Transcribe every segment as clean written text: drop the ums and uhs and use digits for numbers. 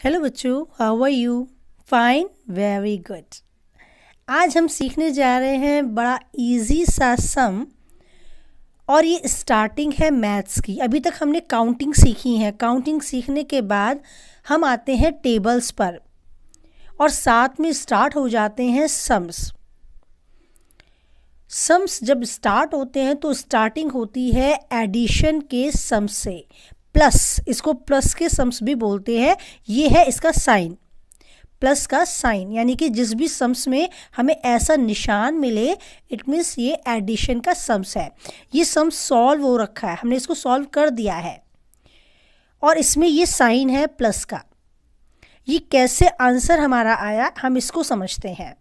Hello बच्चों, how are you? Fine, very good. आज हम सीखने जा रहे हैं बड़ा इजी सा सम, और ये स्टार्टिंग है मैथ्स की। अभी तक हमने काउंटिंग सीखी है। काउंटिंग सीखने के बाद हम आते हैं टेबल्स पर, और साथ में स्टार्ट हो जाते हैं सम्स। सम्स जब स्टार्ट होते हैं तो स्टार्टिंग होती है एडिशन के सम्स से, प्लस। इसको प्लस के सम्स भी बोलते हैं। ये है इसका साइन, प्लस का साइन, यानी कि जिस भी सम्स में हमें ऐसा निशान मिले, इट मीन्स ये एडिशन का सम्स है। ये सम्स सॉल्व हो रखा है, हमने इसको सॉल्व कर दिया है, और इसमें ये साइन है प्लस का। ये कैसे आंसर हमारा आया, हम इसको समझते हैं।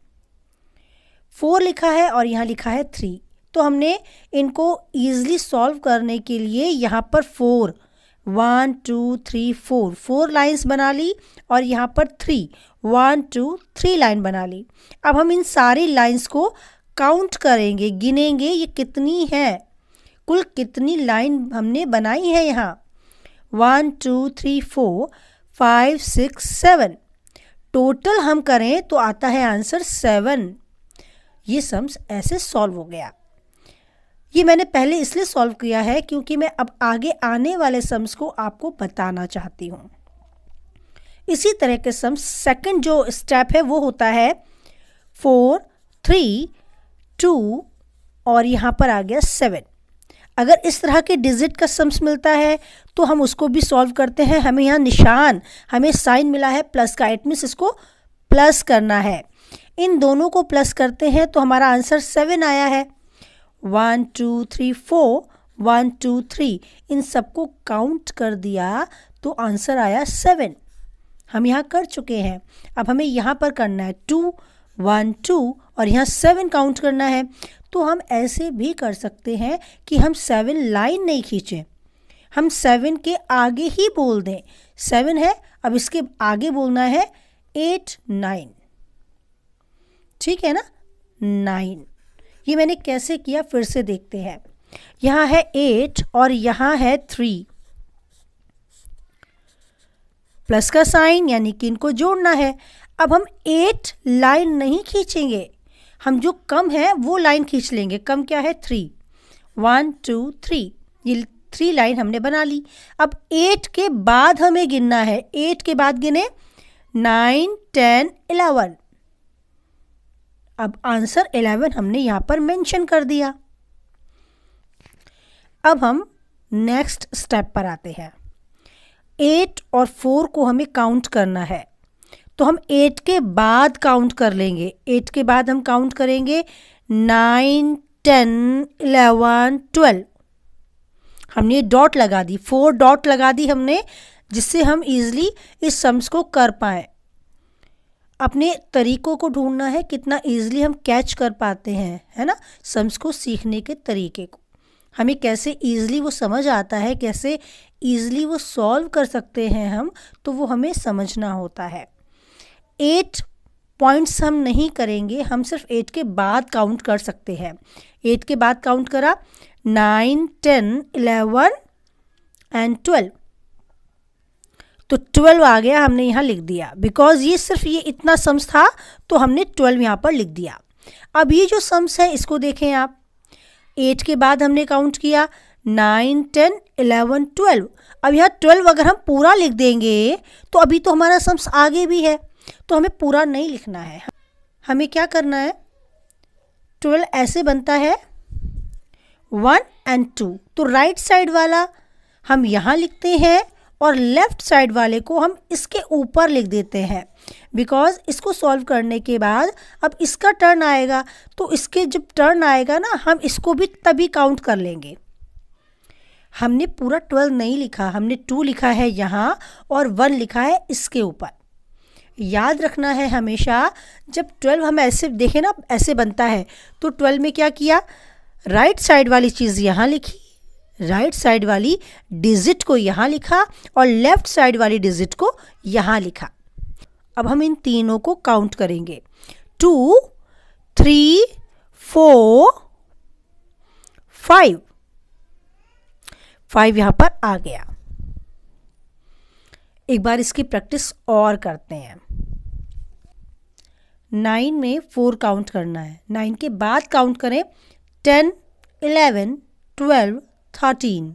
4 लिखा है और यहाँ लिखा है 3, तो हमने इनको ईजिली सॉल्व करने के लिए यहाँ पर 4, 1 2 3 4 लाइन्स बना ली, और यहाँ पर 3, 1 2 3 लाइन बना ली। अब हम इन सारी लाइन्स को काउंट करेंगे, गिनेंगे ये कितनी है, कुल कितनी लाइन हमने बनाई है। यहाँ 1 2 3 4 5 6 7, टोटल हम करें तो आता है आंसर 7। ये सम्स ऐसे सॉल्व हो गया। ये मैंने पहले इसलिए सॉल्व किया है क्योंकि मैं अब आगे आने वाले सम्स को आपको बताना चाहती हूँ। इसी तरह के सम्स सेकंड जो स्टेप है वो होता है 4 3 2 और यहाँ पर आ गया 7। अगर इस तरह के डिजिट का सम्स मिलता है तो हम उसको भी सॉल्व करते हैं। हमें यहाँ निशान, हमें साइन मिला है प्लस का, इट मीन्स इसको प्लस करना है। इन दोनों को प्लस करते हैं तो हमारा आंसर 7 आया है। 1 2 3 4 1 2 3, इन सबको काउंट कर दिया तो आंसर आया 7। हम यहाँ कर चुके हैं। अब हमें यहाँ पर करना है 2 1 2 और यहाँ 7 काउंट करना है। तो हम ऐसे भी कर सकते हैं कि हम 7 लाइन नहीं खींचें, हम 7 के आगे ही बोल दें। 7 है, अब इसके आगे बोलना है 8 9, ठीक है ना, 9। ये मैंने कैसे किया फिर से देखते हैं। यहाँ है 8 और यहाँ है 3, प्लस का साइन, यानी कि इनको जोड़ना है। अब हम 8 लाइन नहीं खींचेंगे, हम जो कम है वो लाइन खींच लेंगे। कम क्या है? 3, 1 2 3, ये 3 लाइन हमने बना ली। अब 8 के बाद हमें गिनना है। 8 के बाद गिने 9 10 11। अब आंसर 11 हमने यहाँ पर मेंशन कर दिया। अब हम नेक्स्ट स्टेप पर आते हैं। 8 और 4 को हमें काउंट करना है, तो हम 8 के बाद काउंट कर लेंगे। 8 के बाद हम काउंट करेंगे 9 10 11 12। हमने डॉट लगा दी, 4 डॉट लगा दी हमने, जिससे हम इजीली इस सम्स को कर पाएँ। अपने तरीकों को ढूंढना है, कितना इजीली हम कैच कर पाते हैं, है ना, सम्स को सीखने के तरीके को। हमें कैसे इजीली वो समझ आता है, कैसे इजीली वो सॉल्व कर सकते हैं हम, तो वो हमें समझना होता है। 8 पॉइंट्स हम नहीं करेंगे, हम सिर्फ 8 के बाद काउंट कर सकते हैं। 8 के बाद काउंट करा 9 10 11 एंड 12, तो 12 आ गया, हमने यहाँ लिख दिया। बिकॉज ये सिर्फ ये इतना सम्स था तो हमने 12 यहाँ पर लिख दिया। अब ये जो सम्स है इसको देखें आप। 8 के बाद हमने काउंट किया 9 10 11 12। अब यहाँ 12 अगर हम पूरा लिख देंगे तो अभी तो हमारा सम्स आगे भी है, तो हमें पूरा नहीं लिखना है। हमें क्या करना है, 12 ऐसे बनता है 1 एंड 2, तो राइट साइड वाला हम यहाँ लिखते हैं और लेफ्ट साइड वाले को हम इसके ऊपर लिख देते हैं। बिकॉज इसको सॉल्व करने के बाद अब इसका टर्न आएगा, तो इसके जब टर्न आएगा ना, हम इसको भी तभी काउंट कर लेंगे। हमने पूरा 12 नहीं लिखा, हमने 2 लिखा है यहाँ और 1 लिखा है इसके ऊपर। याद रखना है हमेशा, जब 12 हम ऐसे देखें ना, ऐसे बनता है, तो 12 में क्या किया, राइट साइड वाली चीज़ यहाँ लिखी, राइट साइड वाली डिजिट को यहाँ लिखा और लेफ्ट साइड वाली डिजिट को यहाँ लिखा। अब हम इन तीनों को काउंट करेंगे। 2 3 4 5, 5 यहाँ पर आ गया। एक बार इसकी प्रैक्टिस और करते हैं। 9 में 4 काउंट करना है, 9 के बाद काउंट करें 10, 11, 12, 13।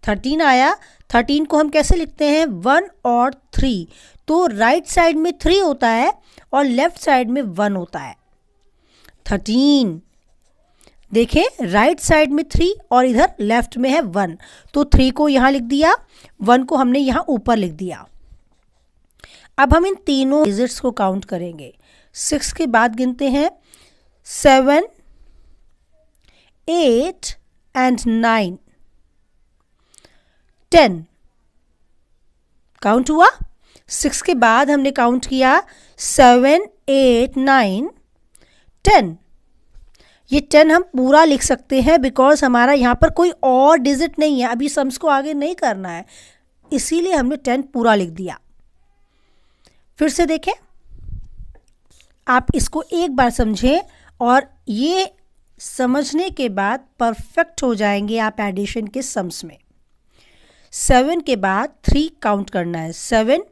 13 आया, 13 को हम कैसे लिखते हैं 1 और 3, तो राइट साइड में 3 होता है और लेफ्ट साइड में 1 होता है। 13 देखें, राइट साइड में 3 और इधर लेफ्ट में है 1, तो 3 को यहाँ लिख दिया, 1 को हमने यहाँ ऊपर लिख दिया। अब हम इन तीनों डिजिट्स को काउंट करेंगे। 6 के बाद गिनते हैं 7, 8 एंड 9, 10 काउंट हुआ। 6 के बाद हमने काउंट किया 7, 8, 9, 10। ये 10 हम पूरा लिख सकते हैं बिकॉज हमारा यहाँ पर कोई और डिजिट नहीं है, अभी सम्स को आगे नहीं करना है, इसीलिए हमने 10 पूरा लिख दिया। फिर से देखें, आप इसको एक बार समझें और ये समझने के बाद परफेक्ट हो जाएंगे आप एडिशन के सम्स में। 7 के बाद 3 काउंट करना है, 7,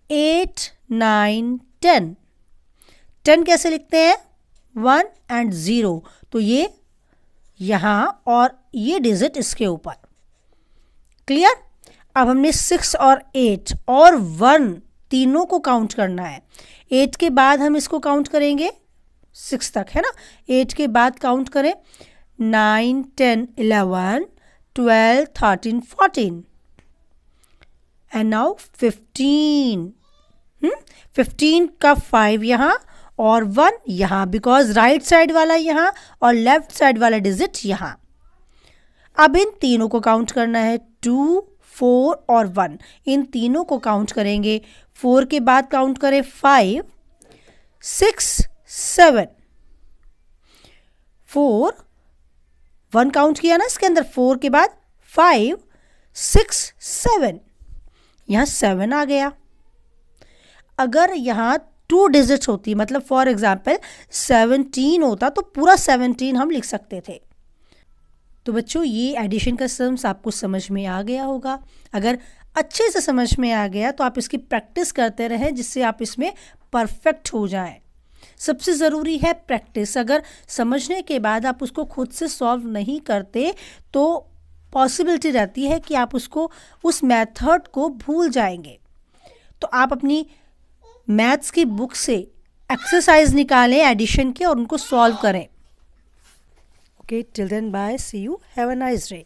8, 9, 10। 10 कैसे लिखते हैं 1 एंड 0, तो ये यहाँ और ये डिजिट इसके ऊपर। क्लियर। अब हमने 6 और 8 और 1 तीनों को काउंट करना है। 8 के बाद हम इसको काउंट करेंगे 6 तक, है ना। 8 के बाद काउंट करें 9, 10, 11, 12, 13, 14 एंड नाउ 15। 15 का 5 यहाँ और 1 यहाँ, बिकॉज राइट साइड वाला यहाँ और लेफ्ट साइड वाला डिजिट यहाँ। अब इन तीनों को काउंट करना है 2, 4 और 1, इन तीनों को काउंट करेंगे। 4 के बाद काउंट करें 5, 6, 7, 4, 1 काउंट किया ना इसके अंदर, 4 के बाद 5, 6, 7, यहाँ 7 आ गया। अगर यहाँ 2 डिजिट्स होती, मतलब फॉर एग्जाम्पल 17 होता, तो पूरा 17 हम लिख सकते थे। तो बच्चों, ये एडिशन का सम्स आपको समझ में आ गया होगा। अगर अच्छे से समझ में आ गया तो आप इसकी प्रैक्टिस करते रहें, जिससे आप इसमें परफेक्ट हो जाएं। सबसे ज़रूरी है प्रैक्टिस। अगर समझने के बाद आप उसको खुद से सॉल्व नहीं करते तो पॉसिबिलिटी रहती है कि आप उसको, उस मेथड को भूल जाएंगे। तो आप अपनी मैथ्स की बुक से एक्सरसाइज निकालें एडिशन के और उनको सॉल्व करें। Okay, till then bye, see you, have a nice day.